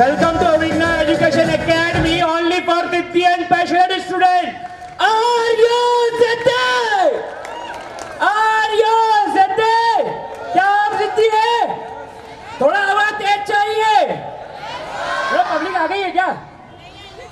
Welcome to Avigna Education Academy, only for Ditti and passionate student. Are you ready? Are you ready? क्या आप जिद्दी है? थोड़ा आवाज तेज चाहिए। मैडम पब्लिक आ गई है क्या?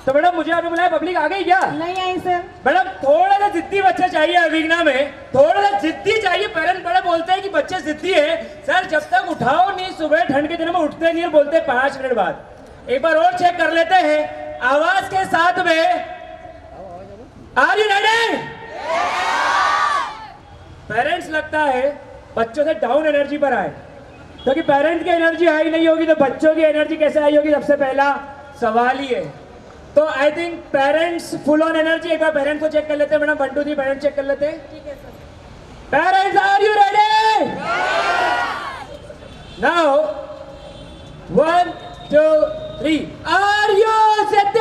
तो मैडम मुझे आपने बुलाया, पब्लिक आ गई क्या? नहीं आई सर। मैडम थोड़ा सा जिद्दी बच्चा चाहिए अविग्ना में, थोड़ा सा जिद्दी चाहिए। पेरेंट्स बड़े बोलते हैं कि बच्चे जिद्दी है। सर जब तक उठाओ नहीं, सुबह ठंड के दिनों में उठते नहीं, बोलते 5 मिनट बाद। एक बार और चेक कर लेते हैं आवाज के साथ में। Are you ready? पेरेंट्स लगता है बच्चों से डाउन एनर्जी पर आए, क्योंकि पेरेंट्स की एनर्जी हाई नहीं होगी तो बच्चों की एनर्जी कैसे आई होगी? सबसे पहला सवाल ही है। तो I think parents full on energy. एक बार पेरेंट्स को चेक कर लेते हैं मैडम, 1 2 3 पेरेंट्स चेक कर लेते हैं। ठीक है sir. Parents are you ready? Now 1 2 3 are you ready?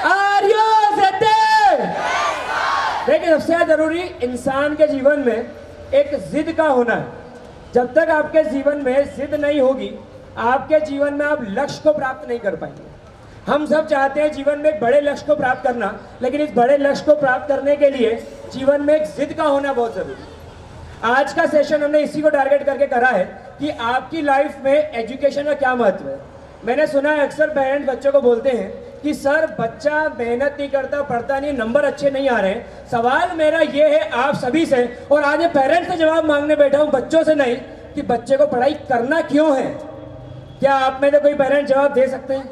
Are you ready? देखिए सबसे ज्यादा जरूरी इंसान के जीवन में एक जिद का होना है। जब तक आपके जीवन में जिद नहीं होगी, आपके जीवन में आप लक्ष्य को प्राप्त नहीं कर पाएंगे। हम सब चाहते हैं जीवन में एक बड़े लक्ष्य को प्राप्त करना, लेकिन इस बड़े लक्ष्य को प्राप्त करने के लिए जीवन में एक जिद का होना बहुत जरूरी है। आज का सेशन हमने इसी को टारगेट करके करा है कि आपकी लाइफ में एजुकेशन का क्या महत्व है। मैंने सुना है अक्सर पेरेंट्स बच्चों को बोलते हैं कि सर बच्चा मेहनत नहीं करता, पढ़ता नहीं, नंबर अच्छे नहीं आ रहे हैं। सवाल मेरा ये है आप सभी से, और आज मैं पेरेंट्स से जवाब मांगने बैठा हूँ, बच्चों से नहीं, कि बच्चे को पढ़ाई करना क्यों है। क्या आप में से कोई पेरेंट जवाब दे सकते हैं?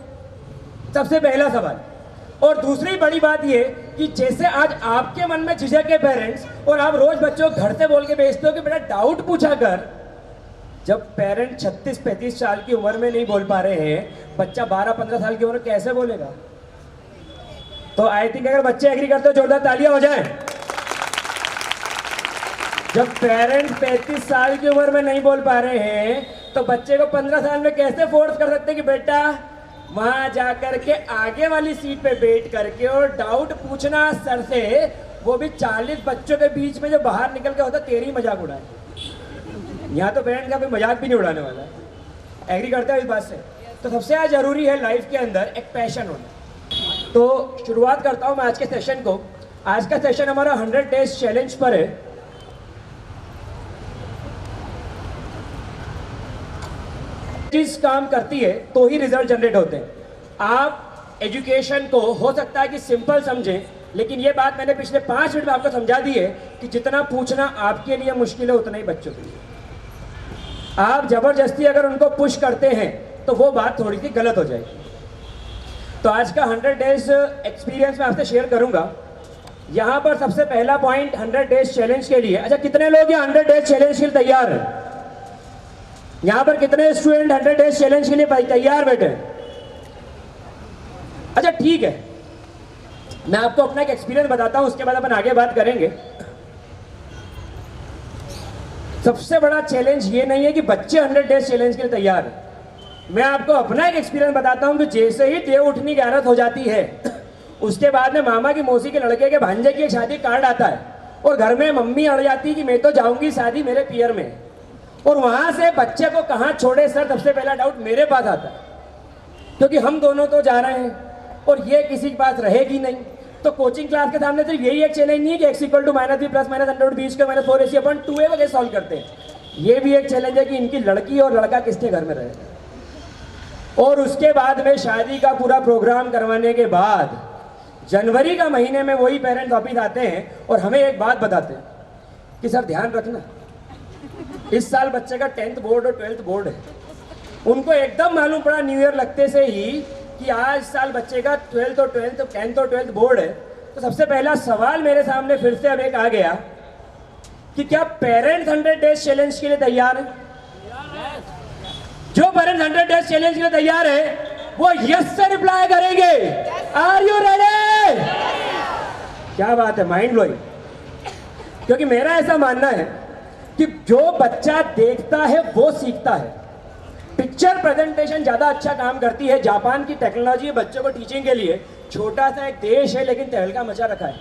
सबसे पहला सवाल। और दूसरी बड़ी बात ये कि जैसे आज आपके मन में झिझक है पेरेंट्स, और आप रोज बच्चों को घर से बोल के भेजते हो कि बेटा डाउट पूछा कर। जब पेरेंट 36-35 साल की उम्र में नहीं बोल पा रहे हैं, बच्चा 12-15 साल की उम्र कैसे बोलेगा? तो आई थिंक अगर बच्चे एग्री करते हो जोरदार तालियां हो जाए। जब पेरेंट 35 साल की उम्र में नहीं बोल पा रहे हैं, तो बच्चे को 15 साल में कैसे फोर्स कर सकते हैं कि बेटा वहां जाकर के आगे वाली सीट पे बैठ करके और डाउट पूछना सर से, वो भी 40 बच्चों के बीच में जो बाहर निकल के होता तेरी मजाक उड़ाए। यहाँ तो पेरेंट्स का कोई मजाक भी नहीं उड़ाने वाला। एग्री करते हो इस बात से? तो सबसे ज़्यादा जरूरी है लाइफ के अंदर एक पैशन होना। तो शुरुआत करता हूँ मैं आज के सेशन को। आज का सेशन हमारा 100 डेज चैलेंज पर है। चीज काम करती है तो ही रिजल्ट जनरेट होते हैं। आप एजुकेशन को हो सकता है कि सिंपल समझें, लेकिन ये बात मैंने पिछले 5 मिनट में आपको समझा दी है कि जितना पूछना आपके लिए मुश्किल है उतना ही बच्चों के लिए। आप जबरदस्ती अगर उनको पुश करते हैं तो वो बात थोड़ी सी गलत हो जाएगी। तो आज का 100 डेज एक्सपीरियंस मैं आपसे शेयर करूंगा। यहां पर सबसे पहला पॉइंट 100 डेज चैलेंज के लिए। अच्छा कितने लोग ये 100 डेज चैलेंज के लिए तैयार हैं? यहां पर कितने स्टूडेंट 100 डेज चैलेंज के लिए तैयार बैठे? अच्छा ठीक है, मैं आपको अपना एक एक्सपीरियंस बताता हूं, उसके बाद अपन आगे बात करेंगे। सबसे बड़ा चैलेंज ये नहीं है कि बच्चे 100 डेज चैलेंज के लिए तैयार हैं। मैं आपको अपना एक एक्सपीरियंस बताता हूं कि जैसे ही देव उठनी की आदत हो जाती है, उसके बाद में मामा की मौसी के लड़के के भांजे की एक शादी कार्ड आता है, और घर में मम्मी अड़ जाती है कि मैं तो जाऊंगी शादी मेरे पियर में, और वहां से बच्चे को कहां छोड़े सर, सबसे पहला डाउट मेरे पास आता है, क्योंकि हम दोनों तो जा रहे हैं और ये किसी के पास रहेगी नहीं। तो कोचिंग क्लास के सामने सिर्फ यही एक चैलेंज नहीं है कि x = -b + -100 -4ac/2 है, वो कैसे सॉल्व करते हैं। ये भी एक चैलेंज है कि इनकी लड़की और लड़का किसके घर में रहेगा। और उसके बाद में शादी का पूरा प्रोग्राम करवाने के बाद जनवरी का महीने में वही पेरेंट्स वापिस आते हैं और हमें एक बात बताते हैं कि सर ध्यान रखना, इस साल बच्चे का 10th बोर्ड और 12th बोर्ड है। उनको एकदम मालूम पड़ा न्यू ईयर लगते से ही कि आज साल बच्चे का 10th और 12th बोर्ड है। तो सबसे पहला सवाल मेरे सामने फिर से अब एक आ गया कि क्या पेरेंट्स 100 डेज चैलेंज के लिए तैयार हैं? जो पेरेंट्स 100 डेज चैलेंज के लिए तैयार है वो यस से रिप्लाई करेंगे। Are you ready? क्या बात है, माइंड ब्लोइंग। क्योंकि मेरा ऐसा मानना है कि जो बच्चा देखता है वो सीखता है। पिक्चर प्रेजेंटेशन ज्यादा अच्छा काम करती है। जापान की टेक्नोलॉजी बच्चों को टीचिंग के लिए, छोटा सा एक देश है लेकिन तहलका मचा रखा है।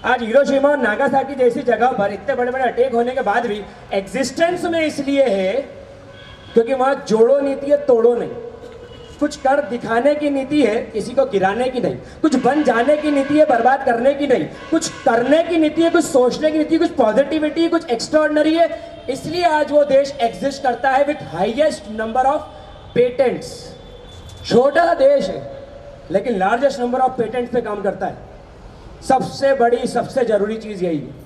आज हिरोशिमा और नागासाकी जैसी जगह पर इतने बड़े बड़े अटैक होने के बाद भी एग्जिस्टेंस में इसलिए है क्योंकि वहां जोड़ो नीति है, तोड़ो नहीं। कुछ कर दिखाने की नीति है, किसी को गिराने की नहीं। कुछ बन जाने की नीति है, बर्बाद करने की नहीं। कुछ करने की नीति है, कुछ सोचने की नीति है, कुछ पॉजिटिविटी, कुछ एक्स्ट्राऑर्डिनरी है। इसलिए आज वो देश एग्जिस्ट करता है with highest number of patents. छोटा सा देश है लेकिन लार्जेस्ट नंबर ऑफ पेटेंट्स पे काम करता है। सबसे बड़ी, सबसे जरूरी चीज यही है।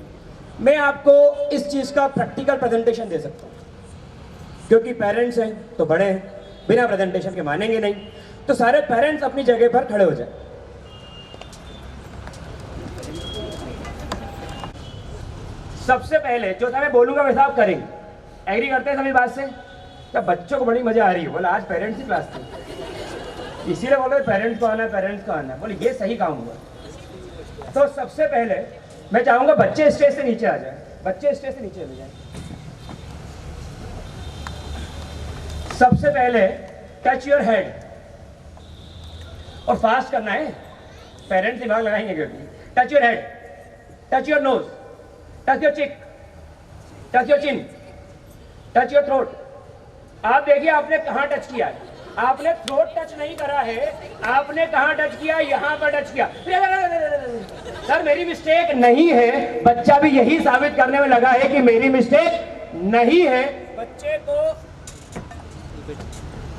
मैं आपको इस चीज का प्रैक्टिकल प्रेजेंटेशन दे सकता हूं, क्योंकि पेरेंट्स हैं तो बड़े हैं, बिना प्रेजेंटेशन के मानेंगे नहीं। तो सारे पेरेंट्स अपनी जगह पर खड़े हो जाए। सबसे पहले जो था मैं बोलूंगा वैसा आप करेंगे। एग्री करते हैं सभी बात से? क्या बच्चों को बड़ी मजा आ रही है? बोला आज पेरेंट्स की क्लास थी, इसीलिए बोलो पेरेंट्स को आना है, पेरेंट्स को आना है। बोले ये सही काम हुआ। तो सबसे पहले मैं चाहूंगा बच्चे स्टेज से नीचे आ जाए। बच्चे स्टेज से नीचे आ जाए। सबसे पहले टच योर हेड, और फास्ट करना है, पेरेंट्स दिमाग लगाएंगे क्योंकि। Touch your head, touch your nose, touch your cheek, touch your chin, touch your throat. आप देखिए आपने कहां टच किया है। आपने थ्रोट टच नहीं करा है, आपने कहां टच किया? यहां पर टच किया। सर मेरी मिस्टेक नहीं है। बच्चा भी यही साबित करने में लगा है कि मेरी मिस्टेक नहीं है।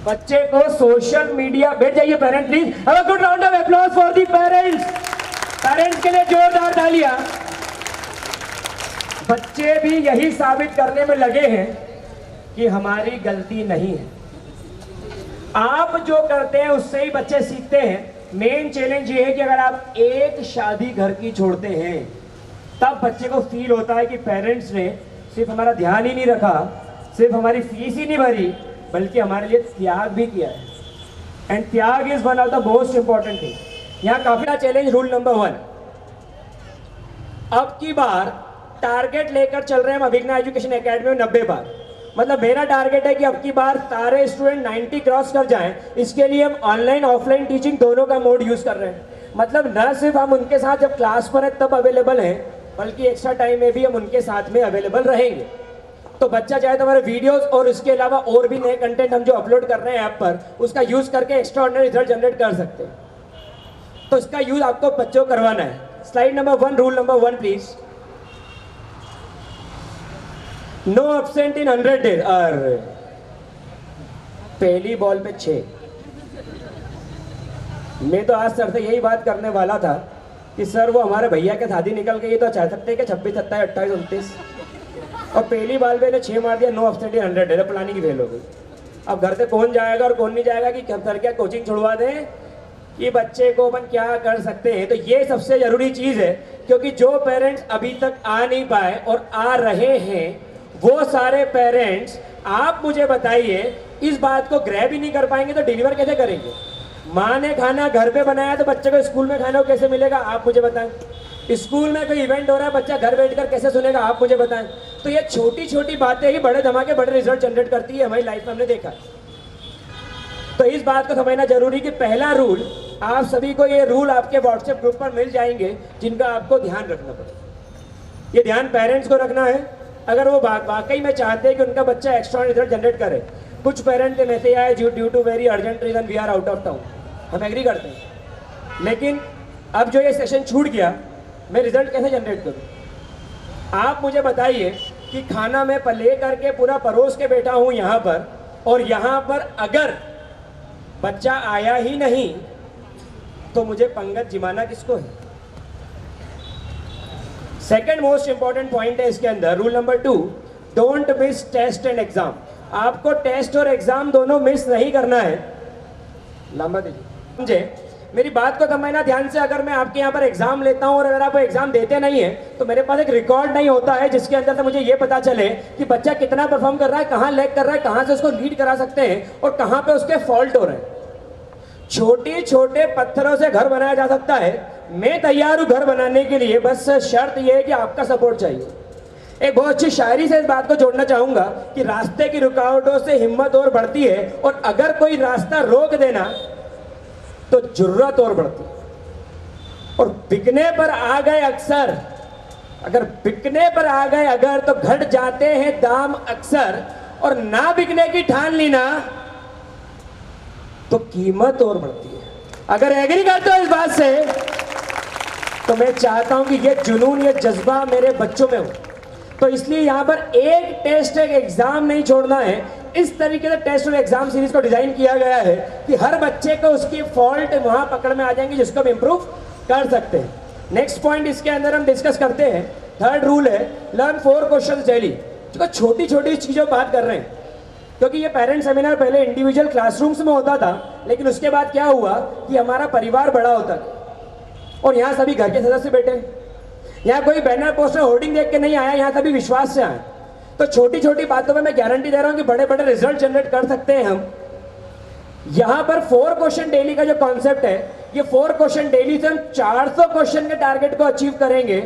बच्चे को सोशल मीडिया, बैठ जाइए parent please. Have a good round of applause for the parents. Parents के लिए जोरदार तालियां। बच्चे भी यही साबित करने में लगे हैं कि हमारी गलती नहीं है। आप जो करते हैं उससे ही बच्चे सीखते हैं। मेन चैलेंज ये है कि अगर आप एक शादी घर की छोड़ते हैं तब बच्चे को फील होता है कि पेरेंट्स ने सिर्फ हमारा ध्यान ही नहीं रखा, सिर्फ हमारी फीस ही नहीं भरी, बल्कि हमारे लिए त्याग भी किया है। एंड त्याग is one of the most important thing. यहाँ काफी चैलेंज। रूल नंबर 1, अब की बार टारगेट लेकर चल रहे हैं हम अभिज्ञा एजुकेशन एकेडमी में 90 बार। मतलब मेरा टारगेट है कि अब की बार सारे स्टूडेंट 90 क्रॉस कर जाएं। इसके लिए हम ऑनलाइन ऑफलाइन टीचिंग दोनों का मोड यूज कर रहे हैं। मतलब न सिर्फ हम उनके साथ जब क्लास पर है तब अवेलेबल हैं, बल्कि एक्स्ट्रा टाइम में भी हम उनके साथ में अवेलेबल रहेंगे। तो बच्चा चाहे तो हमारे वीडियोस और इसके अलावा और भी नए कंटेंट हम जो अपलोड कर रहे हैं ऐप पर, उसका यूज करके एक्स्ट्राऑर्डिनरी रिजल्ट जनरेट कर सकते हैं। तो इसका यूज आपको बच्चों को करवाना है। Slide number 1, rule number 1 please. No absent in 100 days. अरे पहली बॉल पे 6। मैं तो आज सर से यही बात करने वाला था कि सर वो हमारे भैया के शादी निकल गई तो चाह सकते हैं कि 26, 27, 28, 29, और पहली बॉल पे ने 6 मार दिया। No absent in 100 days, planning ही फेल हो गई। अब घर से कौन जाएगा और कौन नहीं जाएगा कि सर क्या कोचिंग छुड़वा दें कि बच्चे को अपन क्या कर सकते हैं। तो ये सबसे जरूरी चीज है, क्योंकि जो पेरेंट्स अभी तक आ नहीं पाए और आ रहे हैं वो सारे पेरेंट्स, आप मुझे बताइए, इस बात को ग्रैब ही नहीं कर पाएंगे तो डिलीवर कैसे करेंगे? माँ ने खाना घर पे बनाया तो बच्चे को स्कूल में खाना कैसे मिलेगा? आप मुझे बताएं। स्कूल में कोई इवेंट हो रहा है, बच्चा घर बैठकर कैसे सुनेगा? आप मुझे बताएं। तो ये छोटी छोटी बातें ही बड़े धमाके, बड़े रिजल्ट जनरेट करती है। हमारी लाइफ में हमने देखा। तो इस बात को समझना जरूरी कि पहला रूल, आप सभी को ये रूल आपके व्हाट्सएप ग्रुप पर मिल जाएंगे जिनका आपको ध्यान रखना पड़ेगा। ये ध्यान पेरेंट्स को रखना है अगर वो वाकई में चाहते हैं कि उनका बच्चा एक्स्ट्रा रिजल्ट जनरेट करे। कुछ पेरेंट्स के मैसेज आए due to very urgent reason we are out of town. हम एग्री करते हैं, लेकिन अब जो ये सेशन छूट गया, मैं रिजल्ट कैसे जनरेट करूं? आप मुझे बताइए कि खाना मैं ले करके पूरा परोस के बैठा हूं यहाँ पर, और यहाँ पर अगर बच्चा आया ही नहीं तो मुझे पंगत जिमाना किसको है? सेकेंड मोस्ट इंपॉर्टेंट पॉइंट है इसके अंदर, rule number 2, don't miss test and exam. आपको टेस्ट और एग्जाम दोनों मिस नहीं करना है। लंबा दीजिए, समझे मेरी बात को समझना ध्यान से। अगर मैं आपके यहाँ पर एग्जाम लेता हूँ और अगर आप एग्जाम देते नहीं है तो मेरे पास एक रिकॉर्ड नहीं होता है जिसके अंदर से मुझे ये पता चले कि बच्चा कितना परफॉर्म कर रहा है, कहाँ लैग कर रहा है, कहाँ से उसको लीड करा सकते हैं और कहाँ पे उसके फॉल्ट हो रहे हैं। छोटे छोटे पत्थरों से घर बनाया जा सकता है। मैं तैयार हूं घर बनाने के लिए, बस शर्त यह है कि आपका सपोर्ट चाहिए। एक बहुत अच्छी शायरी से इस बात को जोड़ना चाहूंगा कि रास्ते की रुकावटों से हिम्मत और बढ़ती है, और अगर कोई रास्ता रोक देना तो जुर्रत और बढ़ती है। और बिकने पर आ गए अक्सर, अगर बिकने पर आ गए अगर, तो घट जाते हैं दाम अक्सर। और ना बिकने की ठान ली ना तो कीमत और बढ़ती है। अगर एग्री करते हो इस बात से तो मैं चाहता हूं कि ये जुनून, ये जज्बा मेरे बच्चों में हो। तो इसलिए यहां पर एक टेस्ट, एक एग्जाम नहीं छोड़ना है। इस तरीके से टेस्ट और एग्जाम सीरीज को डिजाइन किया गया है कि हर बच्चे को उसकी फॉल्ट वहां पकड़ में आ जाएंगे जिसको हम इंप्रूव कर सकते हैं। नेक्स्ट पॉइंट इसके अंदर हम डिस्कस करते हैं। थर्ड रूल है लर्न 4 क्वेश्चंस डेली। तो छोटी छोटी चीजों पर बात कर रहे हैं क्योंकि ये पेरेंट सेमिनार पहले इंडिविजुअल क्लासरूम्स में होता था, लेकिन उसके बाद क्या हुआ कि हमारा परिवार बड़ा होता था और यहाँ सभी घर के सदस्य बैठे हैं। यहाँ कोई बैनर पोस्टर होर्डिंग देख के नहीं आया, यहाँ सभी विश्वास से आए। तो छोटी छोटी बातों में मैं गारंटी दे रहा हूँ कि बड़े बड़े रिजल्ट जनरेट कर सकते हैं हम। यहाँ पर 4 क्वेश्चन डेली का जो कॉन्सेप्ट है, ये 4 क्वेश्चन डेली से हम 400 क्वेश्चन के टारगेट को अचीव करेंगे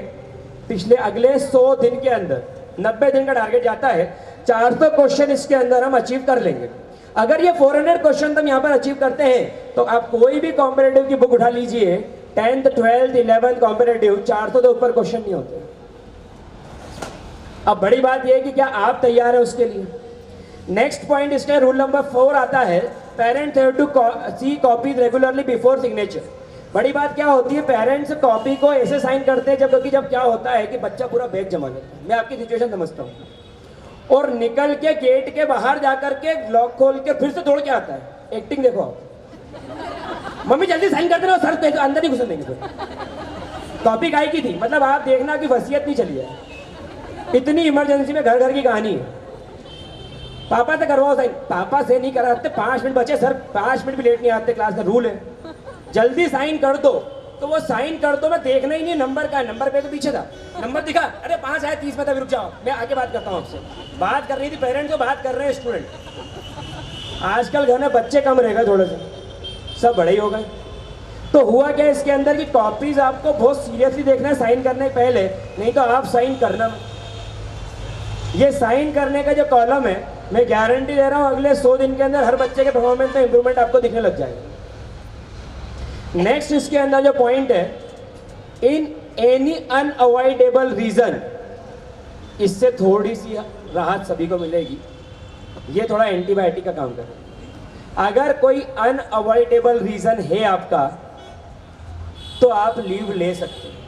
पिछले अगले 100 दिन के अंदर। 90 दिन का टारगेट जाता है, 400 क्वेश्चन इसके अंदर हम अचीव कर लेंगे। अगर ये 400 क्वेश्चन हम यहाँ पर अचीव करते हैं तो आप कोई भी कॉम्पिटेटिव की बुक उठा लीजिए, 10th 12th 11th कॉम्पिटेटिव, 400 से ऊपर क्वेश्चन नहीं होते। अब बड़ी बात यह है कि क्या आप तैयार है उसके लिए। नेक्स्ट पॉइंट इसका रूल नंबर 4 आता है parents have to see copies regularly before signature. बड़ी बात क्या होती है, पेरेंट्स कॉपी को ऐसे साइन करते हैं जब क्या होता है कि बच्चा पूरा बैग जमा लेता है। मैं आपकी सिचुएशन समझता हूँ, और निकल के गेट के बाहर जाकर के लॉक खोल के फिर से दौड़ के आता है। एक्टिंग देखो आप, मम्मी जल्दी साइन कर देना सर, तो अंदर ही घुस देंगे। कॉपी गाय की थी, मतलब आप देखना कि वसीयत नहीं चली है। इतनी इमरजेंसी में घर घर की कहानी है। पापा से करवाओ साइन, पापा से नहीं कराते, 5 मिनट बचे सर, 5 मिनट भी लेट नहीं आते, क्लास का रूल है, जल्दी साइन कर दो। तो वो साइन कर दो, मैं देखना ही नहीं नंबर का, नंबर पे तो पीछे था, नंबर दिखा, अरे 5 आया 30 में था, रुक जाओ मैं आगे बात करता हूँ आपसे। बात कर रही थी पेरेंट्स, तो बात कर रहे हैं स्टूडेंट। आजकल घर में बच्चे कम रहेगा, थोड़े से सब बड़े ही हो गए। तो हुआ क्या इसके अंदर की कॉपीज आपको बहुत सीरियसली देखना है साइन करने के पहले, नहीं तो आप साइन करना। ये साइन करने का जो कॉलम है, मैं गारंटी दे रहा हूँ अगले 100 दिन के अंदर हर बच्चे के परफॉर्मेंस में इंप्रूवमेंट आपको दिखने लग जाएगा। नेक्स्ट इसके अंदर जो पॉइंट है, इन एनी अनअवॉइडेबल रीजन, इससे थोड़ी सी राहत सभी को मिलेगी। ये थोड़ा एंटीबायोटिक का काम करेगा। अगर कोई अनअवॉइडेबल रीजन है आपका तो आप लीव ले सकते हैं,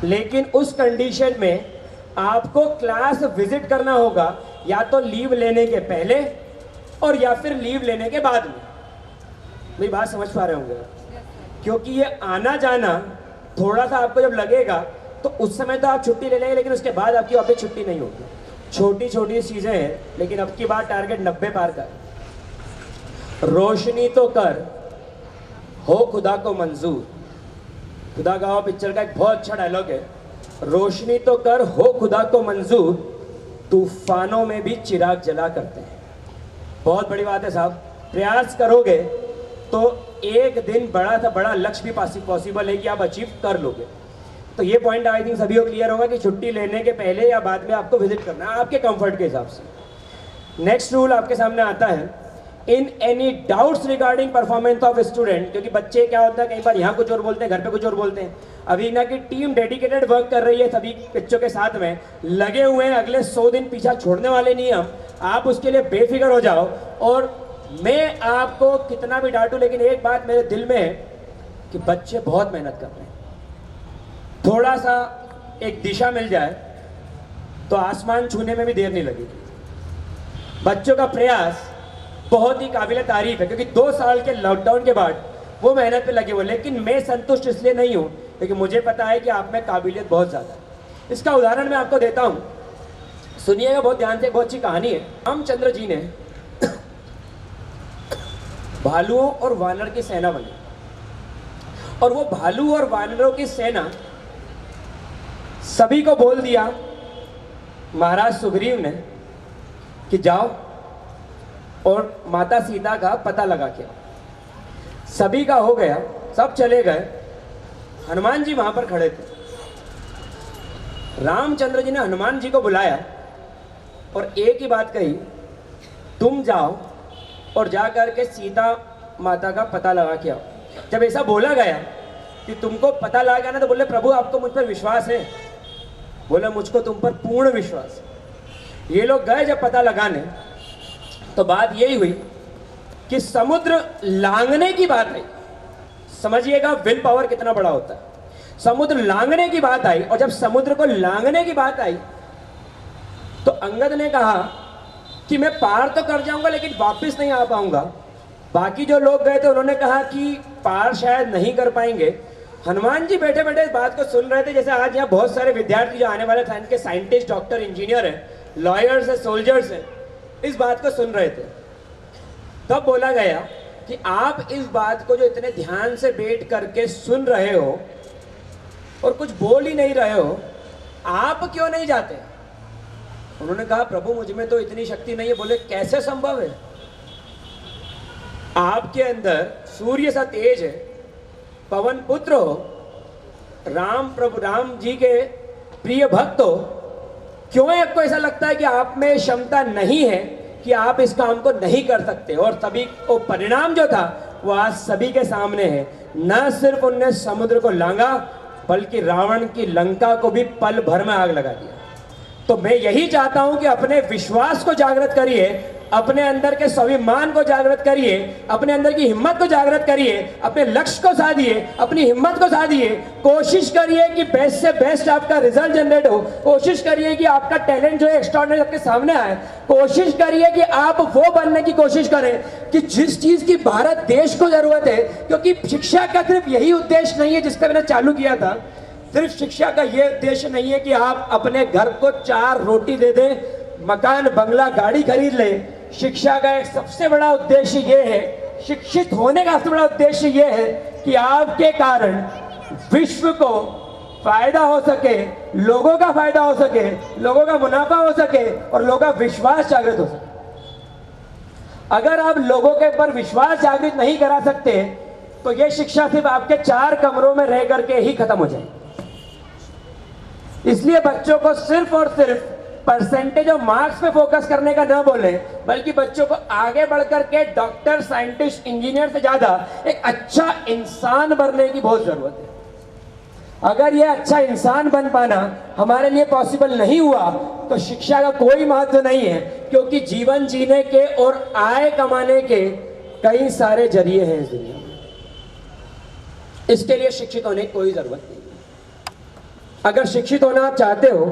लेकिन उस कंडीशन में आपको क्लास विजिट करना होगा, या तो लीव लेने के पहले और या फिर लीव लेने के बाद में। मेरी बात समझ पा रहे होंगे, क्योंकि ये आना जाना थोड़ा सा आपको जब लगेगा तो उस समय तो आप छुट्टी ले लेंगे, लेकिन उसके बाद आपकी वापस छुट्टी नहीं होगी। छोटी छोटी चीजें हैं, लेकिन अब की बार टारगेट 90 पार कर। रोशनी तो कर, हो खुदा को मंजूर। खुदा गवाह पिक्चर का एक बहुत अच्छा डायलॉग है, रोशनी तो कर हो खुदा को मंजूर, तूफानों में भी चिराग जला करते हैं। बहुत बड़ी बात है साहब, प्रयास करोगे तो एक दिन बड़ा था बड़ा लक्ष्य भी पॉसिबल है कि आप अचीव कर लोगे। तो ये पॉइंट आई थिंक सभी को क्लियर होगा कि छुट्टी लेने के पहले या बाद में आपको विजिट करना है, आपके कंफर्ट के हिसाब से। नेक्स्ट रूल आपके सामने आता है, in any doubts regarding performance of student. क्योंकि बच्चे क्या होता है, कई बार यहाँ कुछ और बोलते हैं, घर पे कुछ और बोलते हैं। अभी ना की टीम डेडिकेटेड वर्क कर रही है, सभी बच्चों के साथ में लगे हुए हैं, अगले 100 दिन पीछा छोड़ने वाले नहीं हम। आप उसके लिए बेफिक्र हो जाओ। और मैं आपको कितना भी डांटूं, लेकिन एक बात मेरे दिल में है कि बच्चे बहुत मेहनत कर रहे हैं। थोड़ा सा एक दिशा मिल जाए तो आसमान छूने में भी देर नहीं लगेगी। बच्चों का प्रयास बहुत ही काबिल तारीफ है, क्योंकि 2 साल के लॉकडाउन के बाद वो मेहनत पे लगे हुए। लेकिन मैं संतुष्ट इसलिए नहीं हूँ क्योंकि मुझे पता है कि आप में काबिलियत बहुत ज़्यादा है। इसका उदाहरण मैं आपको देता हूँ, सुनिएगा बहुत ध्यान से। बहुत अच्छी कहानी है। रामचंद्र जी ने भालुओं और वानर की सेना बनी, और वो भालू और वानरों की सेना सभी को बोल दिया महाराज सुग्रीव ने कि जाओ और माता सीता का पता लगा के। सभी का हो गया, सब चले गए। हनुमान जी वहां पर खड़े थे। रामचंद्र जी ने हनुमान जी को बुलाया और एक ही बात कही, तुम जाओ और जाकर के सीता माता का पता लगा के आओ। जब ऐसा बोला गया कि तुमको पता लगा ना, तो बोले प्रभु आपको मुझ पर विश्वास है? बोले मुझको तुम पर पूर्ण विश्वास है। ये लोग गए जब पता लगाने, तो बात यही हुई कि समुद्र लांघने की बात आई। समझिएगा विल पावर कितना बड़ा होता है। समुद्र लांघने की बात आई, और जब समुद्र को लांघने की बात आई तो अंगद ने कहा कि मैं पार तो कर जाऊंगा लेकिन वापस नहीं आ पाऊंगा। बाकी जो लोग गए थे उन्होंने कहा कि पार शायद नहीं कर पाएंगे। हनुमान जी बैठे बैठे इस बात को सुन रहे थे। जैसे आज यहाँ बहुत सारे विद्यार्थी जो आने वाले साइंस के साइंटिस्ट, डॉक्टर, इंजीनियर हैं, लॉयर्स हैं, सोल्जर्स हैं, इस बात को सुन रहे थे। तब बोला गया कि आप इस बात को जो इतने ध्यान से बैठ करके सुन रहे हो और कुछ बोल ही नहीं रहे हो, आप क्यों नहीं जाते? उन्होंने कहा प्रभु मुझ में तो इतनी शक्ति नहीं है। बोले कैसे संभव है? आपके अंदर सूर्य सा तेज है, पवन पुत्र हो, राम प्रभु राम जी के प्रिय भक्त हो, क्यों आपको ऐसा लगता है कि आप में क्षमता नहीं है कि आप इस काम को नहीं कर सकते? और तभी वो परिणाम जो था वो आज सभी के सामने है। न सिर्फ उनने समुद्र को लांघा बल्कि रावण की लंका को भी पल भर में आग लगा दिया। तो मैं यही चाहता हूं कि अपने विश्वास को जागृत करिए, अपने अंदर के स्वाभिमान को जागृत करिए, अपने अंदर की हिम्मत को जागृत करिए, अपने लक्ष्य को साधिए, अपनी हिम्मत को साधिए। कोशिश करिए कि बेस्ट से बेस्ट आपका रिजल्ट जनरेट हो। कोशिश करिए कि आपका टैलेंट जो है एक्स्ट्राऑर्डिनरी आपके सामने आए। कोशिश करिए कि आप वो बनने की कोशिश करें कि जिस चीज की भारत देश को जरूरत है। क्योंकि शिक्षा का सिर्फ यही उद्देश्य नहीं है जिसका मैंने चालू किया था। सिर्फ शिक्षा का ये उद्देश्य नहीं है कि आप अपने घर को 4 रोटी दे दें, मकान, बंगला, गाड़ी खरीद लें। शिक्षा का एक सबसे बड़ा उद्देश्य ये है, शिक्षित होने का सबसे बड़ा उद्देश्य ये है कि आपके कारण विश्व को फायदा हो सके, लोगों का फायदा हो सके, लोगों का मुनाफा हो सके और लोगों का विश्वास जागृत हो सके। अगर आप लोगों के ऊपर विश्वास जागृत नहीं करा सकते तो ये शिक्षा सिर्फ आपके 4 कमरों में रह करके ही खत्म हो जाएगी। इसलिए बच्चों को सिर्फ और सिर्फ परसेंटेज और मार्क्स पे फोकस करने का न बोले, बल्कि बच्चों को आगे बढ़कर के डॉक्टर, साइंटिस्ट, इंजीनियर से ज्यादा एक अच्छा इंसान बनने की बहुत जरूरत है। अगर ये अच्छा इंसान बन पाना हमारे लिए पॉसिबल नहीं हुआ तो शिक्षा का कोई महत्व नहीं है। क्योंकि जीवन जीने के और आय कमाने के कई सारे जरिए हैं इस दुनिया में। इसके लिए शिक्षित होने की कोई जरूरत नहीं। अगर शिक्षित होना आप चाहते हो,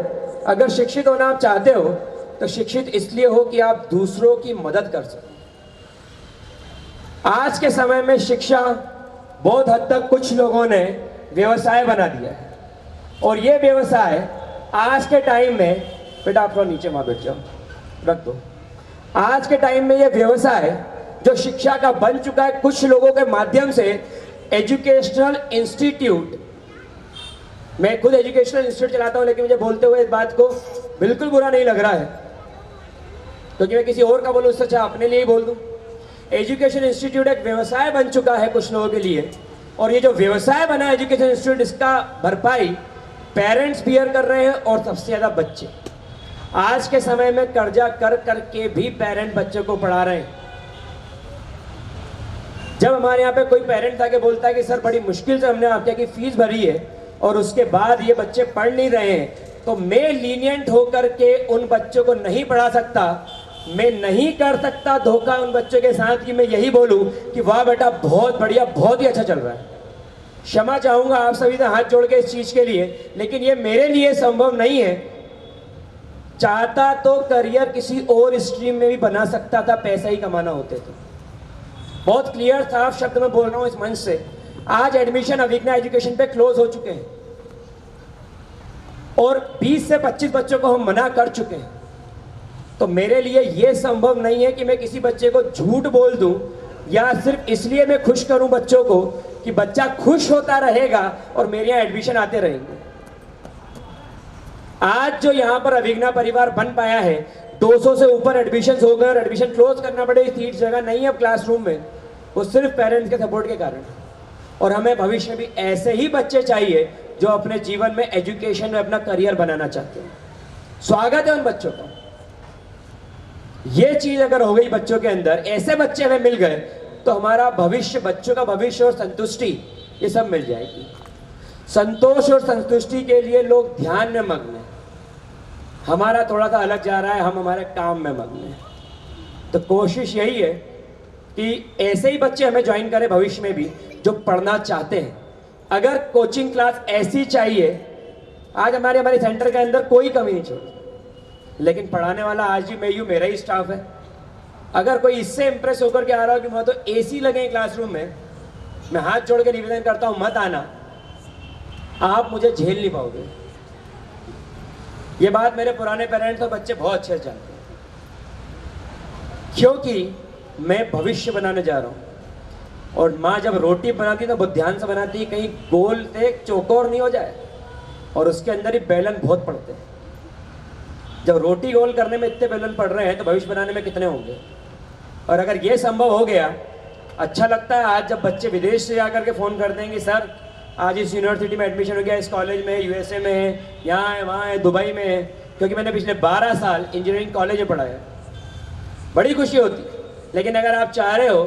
अगर शिक्षित होना आप चाहते हो तो शिक्षित इसलिए हो कि आप दूसरों की मदद कर सकें। आज के समय में शिक्षा बहुत हद तक कुछ लोगों ने व्यवसाय बना दिया है। और ये व्यवसाय आज के टाइम में, बेटा आप लोग नीचे वहां बैठ जाओ, रख दो। आज के टाइम में ये व्यवसाय जो शिक्षा का बन चुका है कुछ लोगों के माध्यम से, एजुकेशनल इंस्टीट्यूट। मैं खुद एजुकेशनल इंस्टीट्यूट चलाता हूं, लेकिन मुझे बोलते हुए इस बात को बिल्कुल बुरा नहीं लग रहा है, क्योंकि मैं किसी और का बोलूं उससे अच्छा अपने लिए ही बोल दूं। एजुकेशन इंस्टीट्यूट एक व्यवसाय बन चुका है कुछ लोगों के लिए, और ये जो व्यवसाय बना है एजुकेशन इंस्टीट्यूट, इसका भरपाई पेरेंट्स बियर कर रहे हैं और सबसे ज्यादा बच्चे। आज के समय में कर्जा कर करके भी पेरेंट बच्चों को पढ़ा रहे हैं। जब हमारे यहाँ पे कोई पेरेंट आके बोलता है कि सर बड़ी मुश्किल से हमने आपके की फीस भरी है और उसके बाद ये बच्चे पढ़ नहीं रहे हैं, तो मैं लीनियंट होकर के उन बच्चों को नहीं पढ़ा सकता। मैं नहीं कर सकता धोखा उन बच्चों के साथ कि मैं यही बोलूं कि वाह बेटा बहुत बढ़िया, बहुत ही अच्छा चल रहा है। क्षमा चाहूंगा आप सभी से हाथ जोड़ के इस चीज के लिए, लेकिन ये मेरे लिए संभव नहीं है। चाहता तो करियर किसी और स्ट्रीम में भी बना सकता था, पैसा ही कमाना होते थे। बहुत क्लियर साफ शब्द में बोल रहा हूं इस मंच से। आज एडमिशन अभिज्ञा एजुकेशन पे क्लोज हो चुके हैं और 20 से 25 बच्चों को हम मना कर चुके हैं। तो मेरे लिए यह संभव नहीं है कि मैं किसी बच्चे को झूठ बोल दूं या सिर्फ इसलिए मैं खुश करूं बच्चों को कि बच्चा खुश होता रहेगा और मेरे यहाँ एडमिशन आते रहेंगे। आज जो यहाँ पर अभिज्ञा परिवार बन पाया है, 200 से ऊपर एडमिशन हो गए और एडमिशन क्लोज करना पड़े, सीट जगह नहीं है अब क्लासरूम में, वो सिर्फ पेरेंट्स के सपोर्ट के कारण। और हमें भविष्य में भी ऐसे ही बच्चे चाहिए जो अपने जीवन में एजुकेशन में अपना करियर बनाना चाहते हैं। स्वागत है उन बच्चों का। ये चीज अगर हो गई बच्चों के अंदर, ऐसे बच्चे हमें मिल गए, तो हमारा भविष्य, बच्चों का भविष्य और संतुष्टि ये सब मिल जाएगी। संतोष और संतुष्टि के लिए लोग ध्यान में मग्न हैं। हमारा थोड़ा सा अलग जा रहा है, हम हमारे काम में मग्न हैं। तो कोशिश यही है कि ऐसे ही बच्चे हमें ज्वाइन करें भविष्य में भी जो पढ़ना चाहते हैं। अगर कोचिंग क्लास ऐसी चाहिए, आज हमारे सेंटर के अंदर कोई कमी नहीं छोड़ी, लेकिन पढ़ाने वाला आज भी मैं यूँ, मेरा ही स्टाफ है। अगर कोई इससे इंप्रेस होकर के आ रहा हो कि वहाँ तो एसी लगे क्लासरूम में, मैं हाथ जोड़ के निवेदन करता हूँ मत आना, आप मुझे झेल नहीं पाओगे। ये बात मेरे पुराने पेरेंट्स और बच्चे बहुत अच्छे से जानते हैं, क्योंकि मैं भविष्य बनाने जा रहा हूँ। और माँ जब रोटी बनाती है तो बहुत ध्यान से बनाती है, कहीं गोल से चौकोर नहीं हो जाए, और उसके अंदर ही बेलन बहुत पड़ते हैं। जब रोटी गोल करने में इतने बेलन पड़ रहे हैं तो भविष्य बनाने में कितने होंगे। और अगर ये संभव हो गया, अच्छा लगता है आज जब बच्चे विदेश से आकर के फ़ोन कर देंगे, सर आज इस यूनिवर्सिटी में एडमिशन हो गया, इस कॉलेज में, यूएसए में है, यहाँ है, वहाँ है, दुबई में है, क्योंकि मैंने पिछले 12 साल इंजीनियरिंग कॉलेज में पढ़ा है। बड़ी खुशी होती। लेकिन अगर आप चाह रहे हो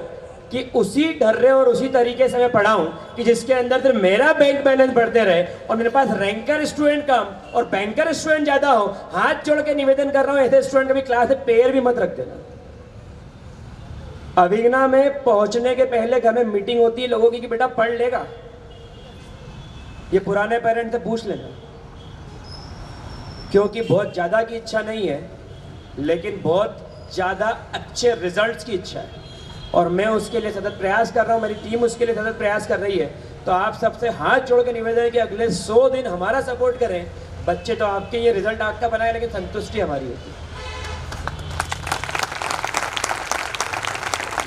कि उसी ढर्रे और उसी तरीके से मैं पढ़ाऊँ कि जिसके अंदर फिर मेरा बैंक बैलेंस बढ़ते रहे और मेरे पास रैंकर स्टूडेंट कम और बैंकर स्टूडेंट ज़्यादा हो, हाथ जोड़ के निवेदन कर रहा हूँ, ऐसे स्टूडेंट कभी क्लास में पैर भी मत रख देना। अभिज्ञा में पहुंचने के पहले घर में मीटिंग होती है लोगों की कि बेटा पढ़ लेगा। ये पुराने पेरेंट्स से पूछ लेना, क्योंकि बहुत ज़्यादा की इच्छा नहीं है, लेकिन बहुत ज़्यादा अच्छे रिजल्ट्स की इच्छा है, और मैं उसके लिए सतत प्रयास कर रहा हूँ, मेरी टीम उसके लिए सतत प्रयास कर रही है। तो आप सबसे हाथ जोड़ के निवेदन है कि अगले 100 दिन हमारा सपोर्ट करें। बच्चे तो आपके, ये रिजल्ट आपका बनाए, लेकिन संतुष्टि हमारी होती है।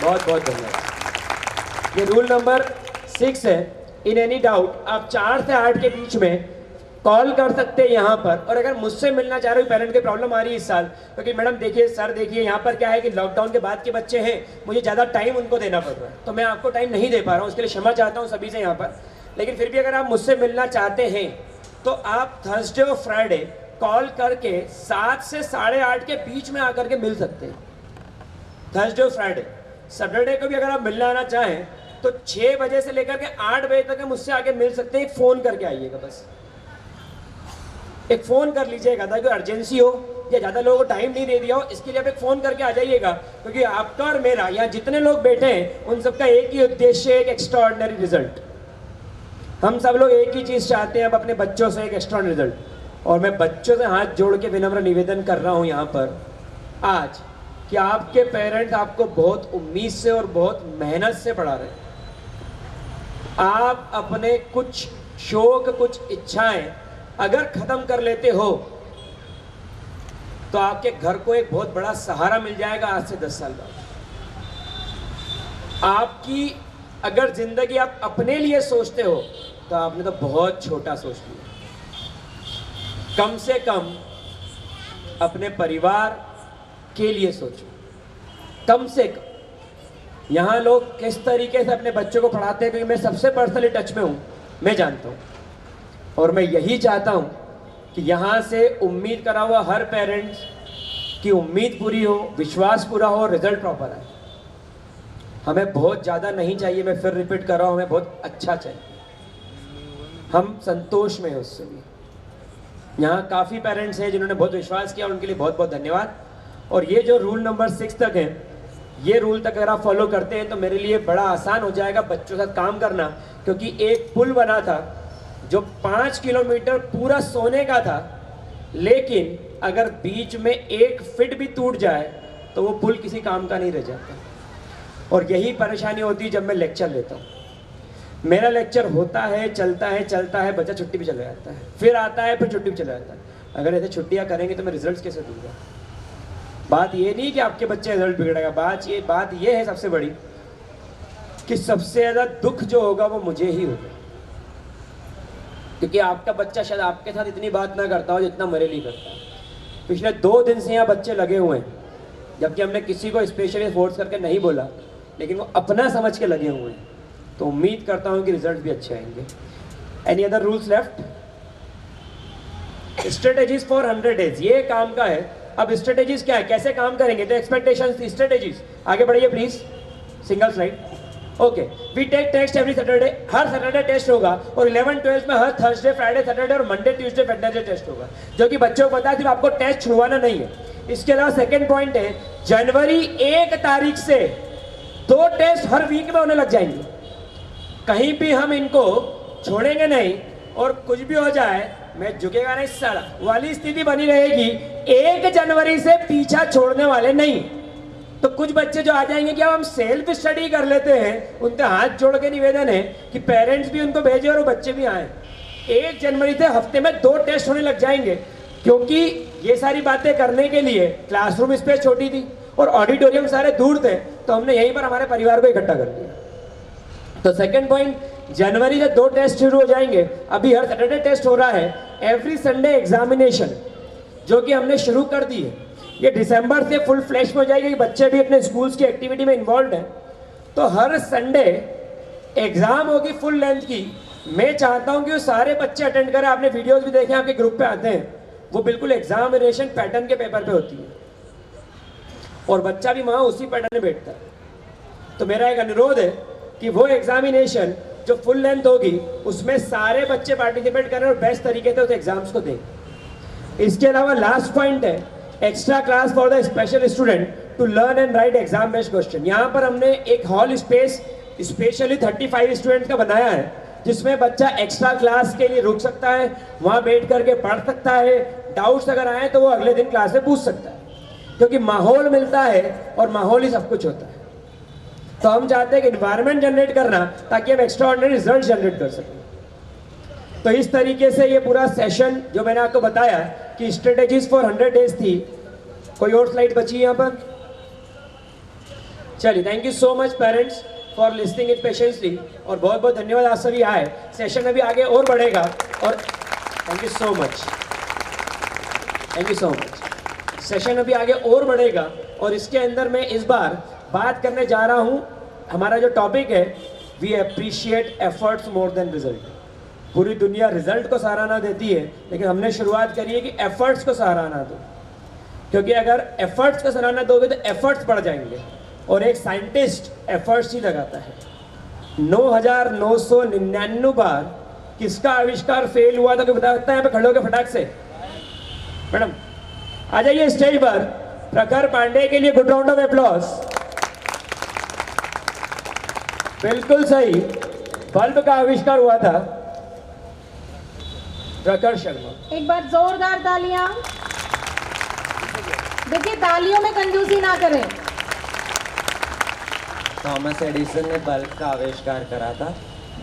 बहुत बहुत धन्यवाद। ये रूल नंबर 6 है। इन एनी डाउट आप 4 से 8 के बीच में कॉल कर सकते हैं यहाँ पर। और अगर मुझसे मिलना चाह रहे हो, पेरेंट की प्रॉब्लम आ रही है इस साल, क्योंकि मैडम देखिए, सर देखिए, यहाँ पर क्या है कि लॉकडाउन के बाद के बच्चे हैं, मुझे ज़्यादा टाइम उनको देना पड़ रहा है, तो मैं आपको टाइम नहीं दे पा रहा हूँ, उसके लिए क्षमा चाहता हूँ सभी से यहाँ पर। लेकिन फिर भी अगर आप मुझसे मिलना चाहते हैं तो आप थर्सडे और फ्राइडे कॉल करके 7 से 8:30 के बीच में आकर के मिल सकते हैं, थर्सडे और फ्राइडे। सैटरडे को भी अगर आप मिलना आना चाहें तो 6 बजे से लेकर के 8 बजे तक मुझसे आके मिल सकते हैं। एक फ़ोन करके आइएगा, बस एक फ़ोन कर लीजिएगा, ताकि अर्जेंसी हो या ज़्यादा लोगों को टाइम नहीं दे दिया हो, इसके लिए आप एक फ़ोन करके आ जाइएगा। क्योंकि आपका और मेरा, यहाँ जितने लोग बैठे हैं, उन सबका एक ही उद्देश्य है, एक एक्स्ट्राऑर्डिनरी रिजल्ट। हम सब लोग एक ही चीज़ चाहते हैं, अब अपने बच्चों से एक एक्स्ट्राऑर्डिनरी रिजल्ट। और मैं बच्चों से हाथ जोड़ के विनम्र निवेदन कर रहा हूँ यहाँ पर आज कि आपके पेरेंट्स आपको बहुत उम्मीद से और बहुत मेहनत से पढ़ा रहे हैं। आप अपने कुछ शौक, कुछ इच्छाएं अगर खत्म कर लेते हो तो आपके घर को एक बहुत बड़ा सहारा मिल जाएगा आज से 10 साल बाद। आपकी अगर जिंदगी आप अपने लिए सोचते हो तो आपने तो बहुत छोटा सोच लिया। कम से कम अपने परिवार के लिए सोचो, कम से कम। यहाँ लोग किस तरीके से अपने बच्चों को पढ़ाते हैं, क्योंकि मैं सबसे पर्सनली टच में हूँ, मैं जानता हूँ। और मैं यही चाहता हूँ कि यहाँ से उम्मीद करा हुआ हर पेरेंट्स की उम्मीद पूरी हो, विश्वास पूरा हो, रिजल्ट प्रॉपर आए। हमें बहुत ज़्यादा नहीं चाहिए, मैं फिर रिपीट कर रहा हूँ, हमें बहुत अच्छा चाहिए। हम संतोष में हैं उससे भी। यहाँ काफ़ी पेरेंट्स हैं जिन्होंने बहुत विश्वास किया, उनके लिए बहुत बहुत धन्यवाद। और ये जो रूल नंबर 6 तक है, ये रूल तक अगर आप फॉलो करते हैं तो मेरे लिए बड़ा आसान हो जाएगा बच्चों के साथ काम करना। क्योंकि एक पुल बना था जो 5 किलोमीटर पूरा सोने का था, लेकिन अगर बीच में 1 फीट भी टूट जाए तो वो पुल किसी काम का नहीं रह जाता। और यही परेशानी होती है जब मैं लेक्चर लेता हूँ। मेरा लेक्चर होता है, चलता है, बच्चा छुट्टी भी चला जाता है, फिर आता है, फिर छुट्टी भी चला जाता है। अगर ऐसे छुट्टियाँ करेंगे तो मैं रिजल्ट कैसे दूंगा। बात ये नहीं कि आपके बच्चे रिजल्ट बिगड़ेगा, बात ये है सबसे बड़ी कि सबसे ज़्यादा दुख जो होगा वो मुझे ही होगा। क्योंकि आपका बच्चा शायद आपके साथ इतनी बात ना करता हो जितना मेरे लिए करता है। पिछले 2 दिन से यहाँ बच्चे लगे हुए हैं, जबकि हमने किसी को स्पेशली फोर्स करके नहीं बोला, लेकिन वो अपना समझ के लगे हुए हैं। तो उम्मीद करता हूँ कि रिजल्ट भी अच्छे आएंगे। Any other rules left? Strategies for 100 days, ये काम का है। अब स्ट्रेटेजीज क्या है, कैसे काम करेंगे, तो एक्सपेक्टेशंस, स्ट्रेटेजीज। आगे बढ़िए please, single slide. Okay, we take test every Saturday, हर सैटरडे टेस्ट होगा, और 11 12 में हर थर्सडे फ्राइडे सैटरडे और मंडे ट्यूसडे वेडनेसडे टेस्ट होगा, जो कि बच्चों को पता है सिर्फ आपको टेस्ट छुड़वाना नहीं है। इसके अलावा सेकंड पॉइंट है, जनवरी 1 तारीख से 2 टेस्ट हर वीक में होने लग जाएंगे। कहीं भी हम इनको छोड़ेंगे नहीं, और कुछ भी हो जाए मैं झुकेगा नहीं साला वाली स्थिति बनी रहेगी। 1 जनवरी से पीछा छोड़ने वाले नहीं। तो कुछ बच्चे जो आ जाएंगे कि अब हम सेल्फ स्टडी कर लेते हैं, उनके हाथ जोड़ के निवेदन है कि पेरेंट्स भी उनको भेजें और वो बच्चे भी आए। 1 जनवरी से हफ्ते में 2 टेस्ट होने लग जाएंगे, क्योंकि ये सारी बातें करने के लिए क्लासरूम स्पेस छोटी थी और ऑडिटोरियम सारे दूर थे, तो हमने यहीं पर हमारे परिवार को इकट्ठा कर दिया। तो सेकंड पॉइंट, जनवरी से 2 टेस्ट शुरू हो जाएंगे। अभी हर सैटरडे टेस्ट हो रहा है, एवरी संडे एग्जामिनेशन जो कि हमने शुरू कर दी है। ये दिसंबर से फुल फ्लैश में हो जाएगी, बच्चे भी अपने स्कूल्स की एक्टिविटी में इन्वॉल्व हैं। तो हर संडे एग्जाम होगी फुल लेंथ की। मैं चाहता हूं कि वो सारे बच्चे अटेंड करें। आपने वीडियोस भी देखे, आपके ग्रुप पे आते हैं, वो बिल्कुल एग्जामिनेशन पैटर्न के पेपर पे होती है, और बच्चा भी वहाँ उसी पैटर्न में बैठता है। तो मेरा एक अनुरोध है कि वो एग्जामिनेशन जो फुल लेंथ होगी उसमें सारे बच्चे पार्टिसिपेट करें और बेस्ट तरीके से उस एग्जाम्स को दें। इसके अलावा लास्ट पॉइंट है, extra class for the special student to learn and write exam based question. यहाँ पर हमने एक हॉल स्पेस स्पेशली 35 स्टूडेंट्स का बनाया है, जिसमें बच्चा एक्स्ट्रा क्लास के लिए रुक सकता है, वहाँ बैठ करके पढ़ सकता है, डाउट्स अगर आए तो वो अगले दिन क्लास में पूछ सकता है, क्योंकि माहौल मिलता है और माहौल ही सब कुछ होता है। तो हम चाहते हैं कि एनवायरनमेंट जनरेट करना, ताकि हम एक्स्ट्रा ऑर्डिनरी रिजल्ट जनरेट कर सकें। तो इस तरीके से ये पूरा सेशन जो मैंने आपको बताया कि स्ट्रेटेजीज फॉर 100 डेज थी। कोई और स्लाइड बची यहाँ पर? चलिए, thank you so much parents for listening it patiently, और बहुत बहुत धन्यवाद आप सभी आए। सेशन अभी आगे और बढ़ेगा, और thank you so much, thank you so much. Session अभी आगे और बढ़ेगा, और इसके अंदर मैं इस बार बात करने जा रहा हूँ, हमारा जो टॉपिक है, we appreciate efforts more than result. पूरी दुनिया रिजल्ट को सराहना देती है, लेकिन हमने शुरुआत करी है कि एफर्ट्स को सराहना दो, क्योंकि अगर एफर्ट्स को सराहना दोगे तो एफर्ट्स बढ़ जाएंगे, और एक साइंटिस्ट एफर्ट्स ही लगाता है। 9,999 बार किसका आविष्कार फेल हुआ था, कोई बता सकता है यहाँ पे खड़े होकर फटाक से? मैडम आ जाइए स्टेज पर। प्रखर पांडे के लिए गुड राउंड ऑफ एप्लॉज। बिल्कुल सही, बल्ब का आविष्कार हुआ था प्रखर शर्मा। एक बार जोरदार तालियां। देखिए, तालियों में कंजूसी ना करें। थॉमस एडिसन ने बल्ब का आविष्कार करा था,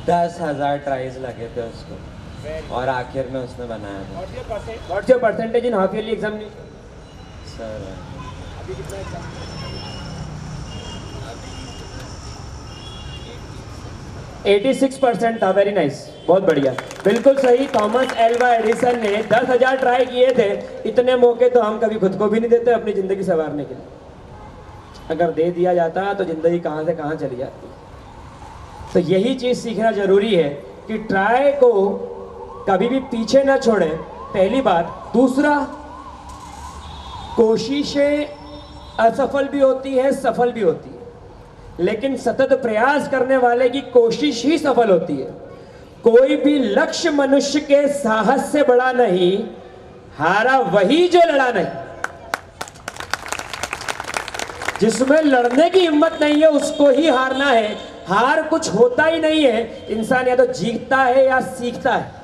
10,000 ट्राइज लगे थे उसको, और आखिर में उसने बनाया था। What's your percentage in half yearly examination? Sir 86% था। वेरी नाइस, बहुत बढ़िया, बिल्कुल सही। थॉमस एल्वा एडिसन ने 10,000 ट्राई किए थे। इतने मौके तो हम कभी खुद को भी नहीं देते अपनी ज़िंदगी संवारने के लिए। अगर दे दिया जाता तो ज़िंदगी कहाँ से कहाँ चली जाती। तो यही चीज़ सीखना ज़रूरी है कि ट्राई को कभी भी पीछे ना छोड़ें, पहली बात। दूसरा, कोशिशें असफल भी होती है, सफल भी होती है, लेकिन सतत प्रयास करने वाले की कोशिश ही सफल होती है। कोई भी लक्ष्य मनुष्य के साहस से बड़ा नहीं, हारा वही जो लड़ा नहीं। जिसमें लड़ने की हिम्मत नहीं है उसको ही हारना है। हार कुछ होता ही नहीं है। इंसान या तो जीतता है या सीखता है।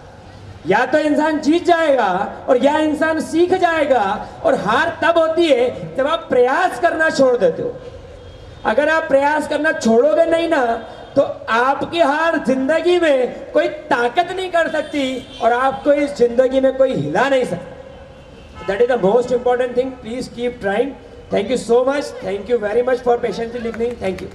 या तो इंसान जीत जाएगा और या इंसान सीख जाएगा, और हार तब होती है जब आप प्रयास करना छोड़ देते हो। अगर आप प्रयास करना छोड़ोगे नहीं ना, तो आपकी हार जिंदगी में कोई ताकत नहीं कर सकती, और आपको इस जिंदगी में कोई हिला नहीं सकता। That is the most important thing. Please keep trying. Thank you so much. Thank you very much for patiently listening. Thank you.